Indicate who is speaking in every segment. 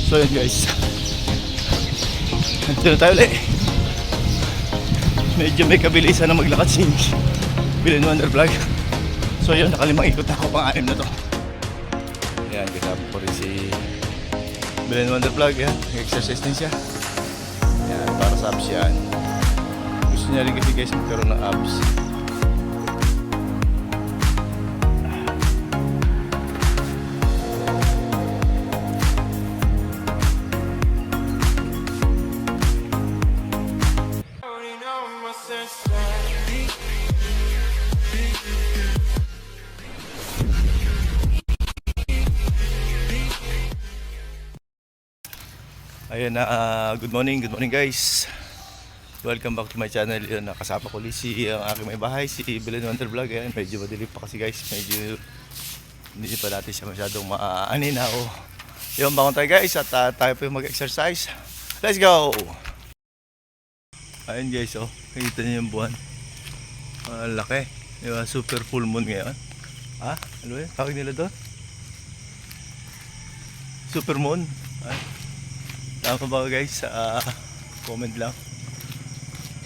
Speaker 1: So yun guys, nandito na tayo ulit. Medyo may kabilisan na maglakad si Bill and Wonder Vlog. So yun, nakalimang ikot na ako, pang-anim na to. Ayan, kasama ko rin si Bill and Wonder Vlog. Ayan, exercise din siya. Ayan, para sa abs yan. Gusto niya rin kasi guys magkaroon ng abs. Ayun na, good morning guys. Welcome back to my channel. Yun, nakasama ko ulit ang aking may bahay, si Bill and Wonder Vlog. Ayan, medyo madilim pa kasi guys. Medyo hindi pa natin siya masyadong maanin na. Yun, bangon tayo guys at tayo po yung mag-exercise. Let's go! Ayun guys, nakita niyo yung buwan. Laki. Diba, super full moon ngayon. Ano yun? Tawag nila doon? Super moon. Tama ba guys? Comment lang.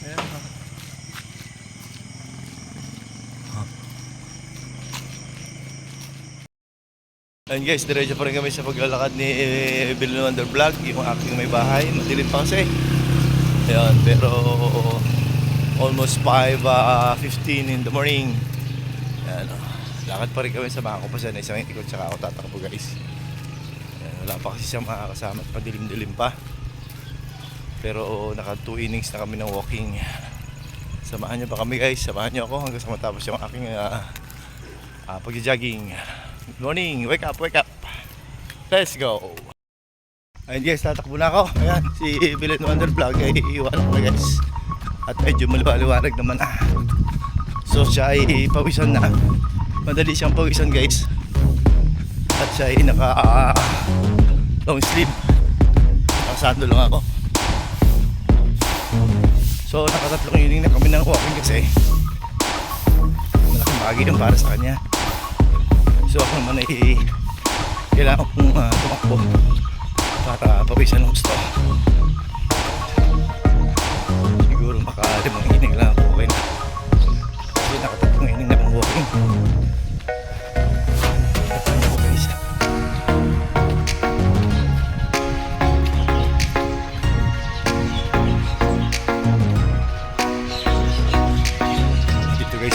Speaker 1: Ayan. Ayun guys, diretso pa rin kami sa paglalakad ni Bill and Wonder Vlog, yung aking may bahay. Madilim pa kasi. Ayan, pero almost 5:15 in the morning. Ayan, lakad pa rin kami, samahan ko pa siya na isang ikot, tsaka ako tatakbo guys. Wala pa kasi siyang makakasama at padilim-dilim pa. Pero naka 2 innings na kami ng walking. Samahan niyo ba kami guys? Samahan niyo ako hanggang sa matapos yung aking pag-jogging. Good morning! Wake up! Let's go! Ayun guys, tatakbo na ako. Ayan, si Bill and Wonder Vlog ay iiwanan ko na guys. At medyo maliwanag naman So siya ay pawisan na. Madali siyang pawisan guys. At siya ay naka long sleeve. Nakasando lang ako. So nakatatlong inning na kami ng walking kasi malaking bagay yung para sa kanya. So ako naman ay kailangan kong tumakbo para pawisan ng gusto. Siguro maka 5 inning lang ako, okay na. Kasi nakatatlong inning na akong walking.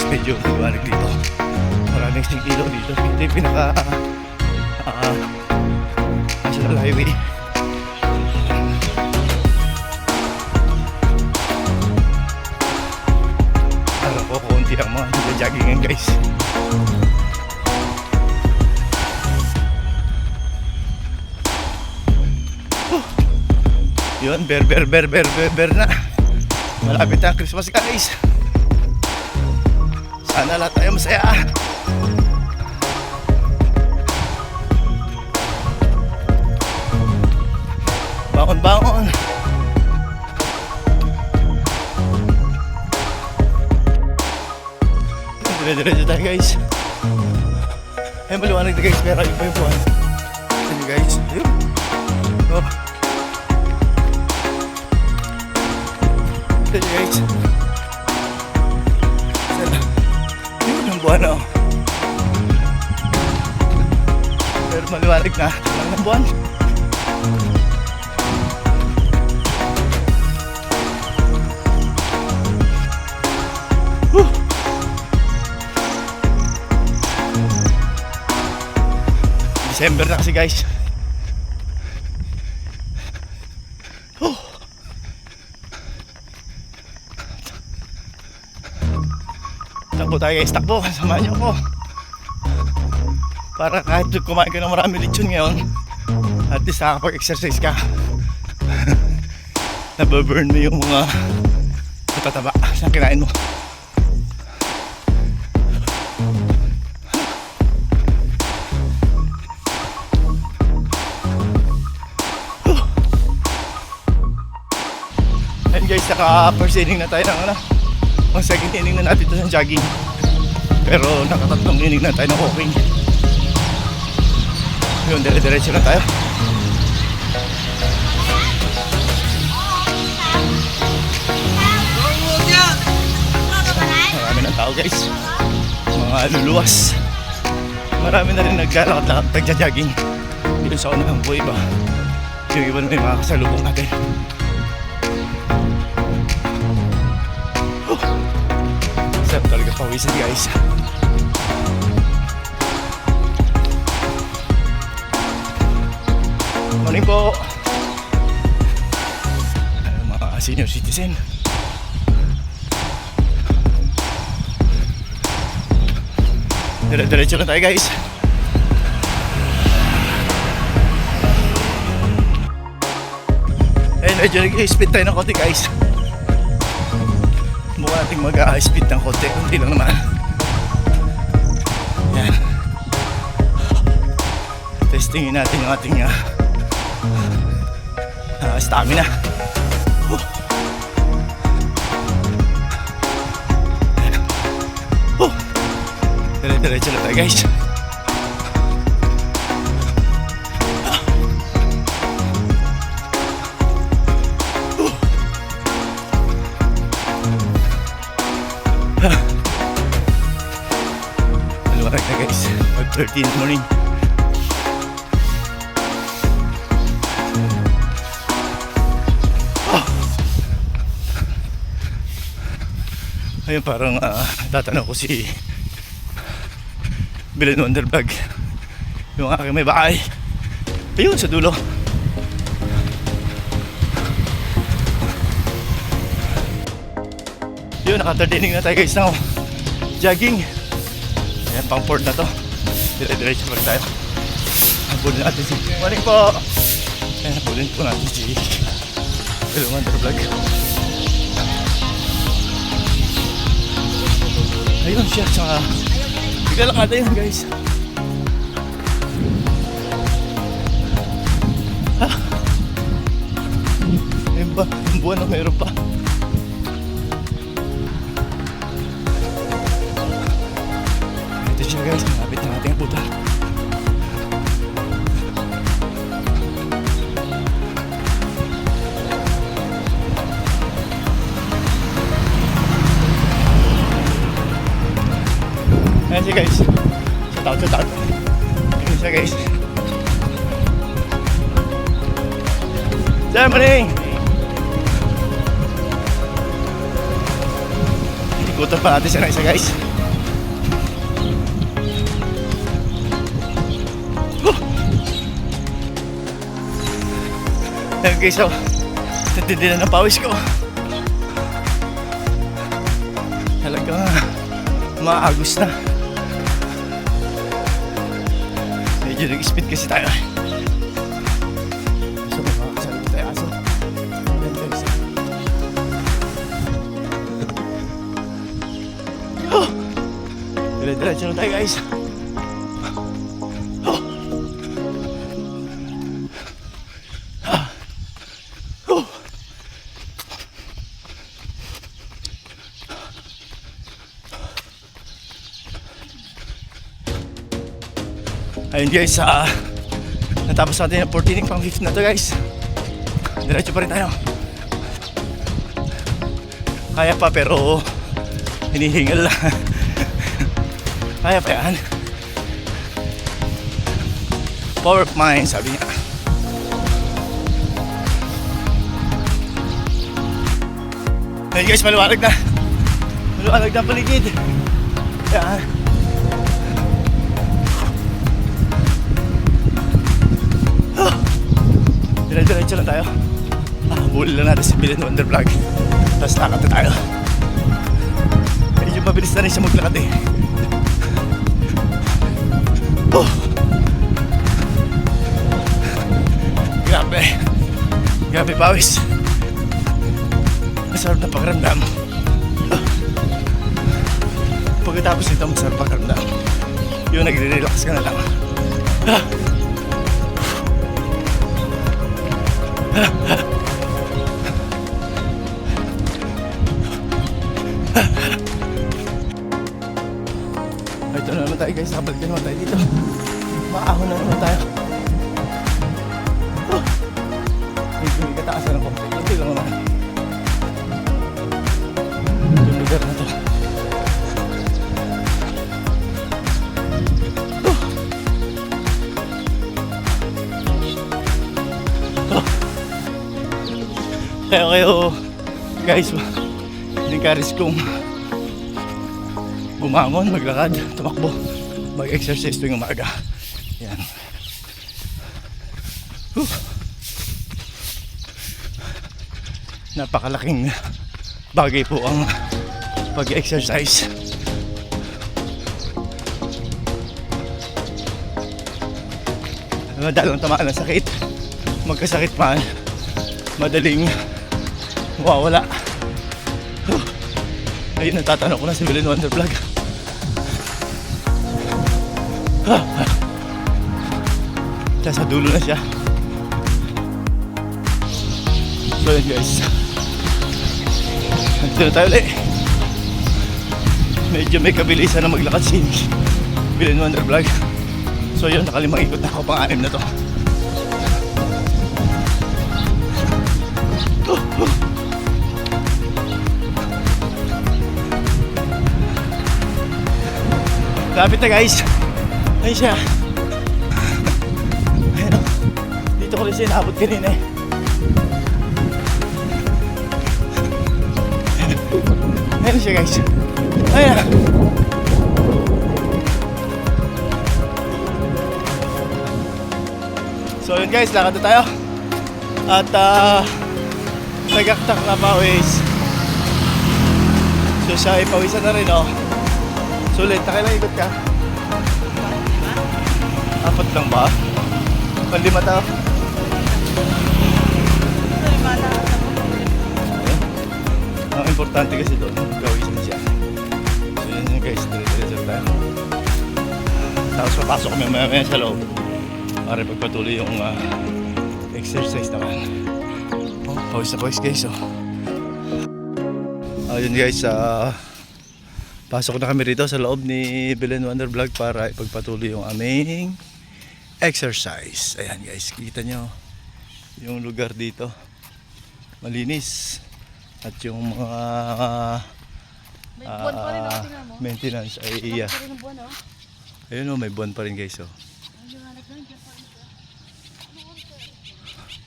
Speaker 1: Medyo liwanag dito. Maraming ilaw dito. Ito yung pinaka national highway. Alam ko konti ang mga nag-joggingan guys. Yun, ber na. Malapit na ang Christmas guys. Sana lahat tayo masaya. Bangon. Dire-diretso tayo guys. Ay maliwanag na guys, pero iba yung buwan. Ayun guys, ayun. Ayun guys. Buwan pero maliwanag na lang ng buwan. December na kasi guys. Takbo tayo guys, takbo. Samahan niyo ako. Para kahit kumain ka ng marami lechon ngayon, at least nakakapag-exercise ka. Nababurn mo yung mga matataba na kinain mo. And guys, naka first inning na tayo ng ang second inning na natin ito ng jogging. Pero nakatatlong inning na tayo ng walking. Yun, dire-diretso na tayo. dami ng tao guys. Mga luluwas. Marami na rin naglalakad-lakad, nagja-jogging. Dito sa unahan po iba. Yung iba na may mga kasalubong natin. Sarap talaga pawisan guys. Morning po. Mga senior citizen. Dire-diretso na tayo guys. Medyo nag-speed tayo ng konti guys. Mukha natin mag-speed ng konti. Kunti lang naman. Yan. Testingin natin yung ating stamina. Dire-diretso na tayo guys. Maluwag na guys. 5:30 in the morning. Ayun, parang tatanong ko si Bill Wonder Vlog, yung aking may bahay. Ayun sa dulo. Yun, naka-30 na tayo guys now. Jogging. Ayan, pang port na to. Dire-diretso pa rin tayo. Habulin natin si... Morning po! Ayan, habulin po natin si Bill Wonder Vlog. Ayun siya, tsaka naglalakad yun guys. Ha? Ayun ba? Yung buwan na mayroon pa. Ito siya guys, malapit na natin ang puta. Ayan siya guys. Sa taot. Ayan siya guys. Sir, morning! Ikutan pa natin siya na isa guys. Ayan guys, so natindi na ng pawis ko. Talagang maagos na. Medyo nag-speed kasi tayo. So may mga kasalubong tayo aso. Ayan guys. Dire-diretso na tayo guys. Ayun guys, natapos natin yung 14 pang 15 na to guys. Diretso pa rin tayo. Kaya pa pero hinihingal lang. Kaya pa yan. Power of mind, sabi niya. Ayun guys, maluwalag na. Maluwalag na paligid. Yan. Diretso lang tayo. Huli lang natin si Bill Wonder Vlog. Tapos lakad na tayo. Medyo mabilis na rin siya maglakad eh. Grabe pawis. Masarap na pakiramdam. Pagkatapos nito masarap pakiramdam. Yung nagre-relax ka na lang. Ito na naman tayo guys, nakabalik na naman tayo dito. Maahon na naman tayo. Medyo may kataasan ng konti. Kunti lang naman. Itong lugar na to. Kaya kayo, guys, encourage kong bumangon, maglakad, tumakbo, mag-exercise tuwing umaga. Yan. Napakalaking bagay po ang pag-exercise. Madalang tamaan ng sakit, magkasakit man, madaling mawawala. Ayun, natatanong ko na si Belen Wonder Vlog. Sa dulo na siya. So yun guys, nandito na tayo ulit. Medyo may kabilisan na maglakad si Belen Wonder Vlog. So yun, nakalimang ikot na ako, pang-anim na to. Lapit na guys. Ayun siya. Ayun o. Dito ko rin siya naabot kanina eh. Ayun siya guys. Ayun na. So yun guys, lakad na tayo. At nagaktak na pawis. So siya ay pawisan na rin oh. Sulit, nakailang ikot ka? 4 lang ba? 5 tao? Ang importante kasi doon, gawisan siya. So yun yun guys, dire-diretso tayo. Tapos papasok kami maya sa loob para pagpatuloy yung exercise naman. Oh, pawis na pawis guys oh. Ayun guys, pasok na kami rito sa loob ni Belen Wonder Vlog para ipagpatuloy yung aming exercise. Ayan guys, kita nyo yung lugar dito. Malinis. At yung mga maintenance ay ayun o, may buwan pa rin guys oh.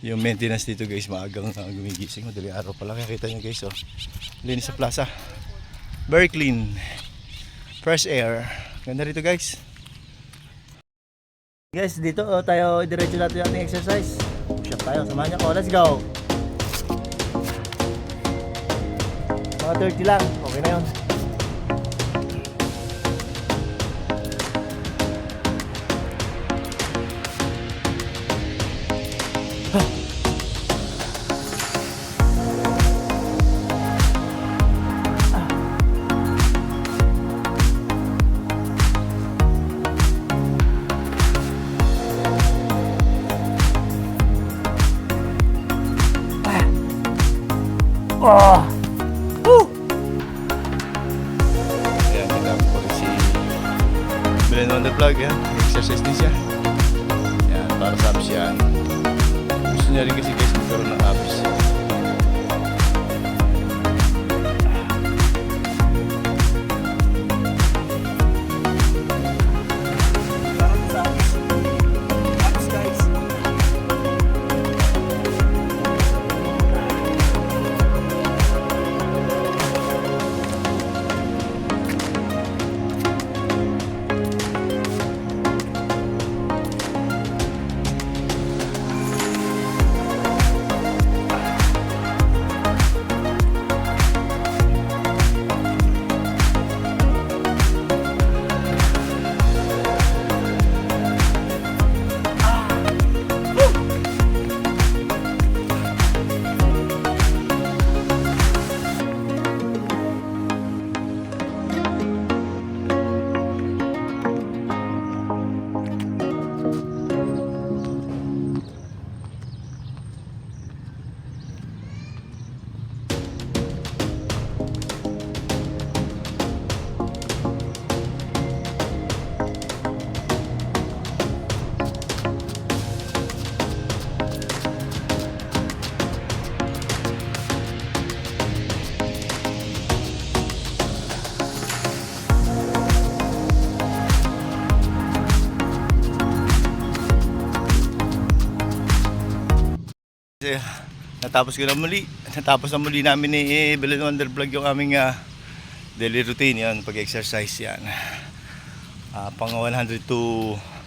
Speaker 1: Yung maintenance dito guys, maagang gumigising. Madaling araw pala, kaya kita nyo guys oh. Linis sa plaza. Very clean. Fresh air. Ganda rito guys. Guys, dito tayo diretso natin yung ating exercise. Push up tayo. Samahan niyo ko. Let's go. Mga 30 lang. Okay na yun. Oh! Woo! Ayan, nagkakaroon ko rin si Belen Wonder Vlog. Yan, exercise din siya. Yan, para sa abs yan. Gusto niya rin kasi guys magkaroon ng abs. natapos na muli namin ni Belen Wonder Vlog yung aming daily routine, yan, pag-exercise yan. Pang 102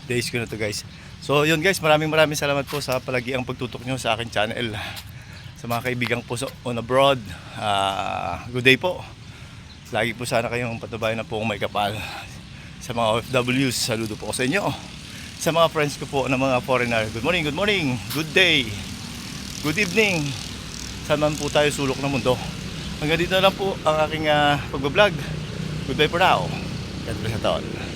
Speaker 1: days ko na to guys. So yun guys, maraming salamat po sa palagi ang pagtutok nyo sa akin channel. Sa mga kaibigan po on abroad, good day po. Lagi po sana kayong patubayan na po kung may kapal. Sa mga OFWs, saludo po ko sa inyo. Sa mga friends ko po na mga foreigner, good morning, good day, good evening. Saan man po tayo sulok ng mundo. Hanggang dito na lang po ang aking pagbablog. Goodbye for now. God bless us all.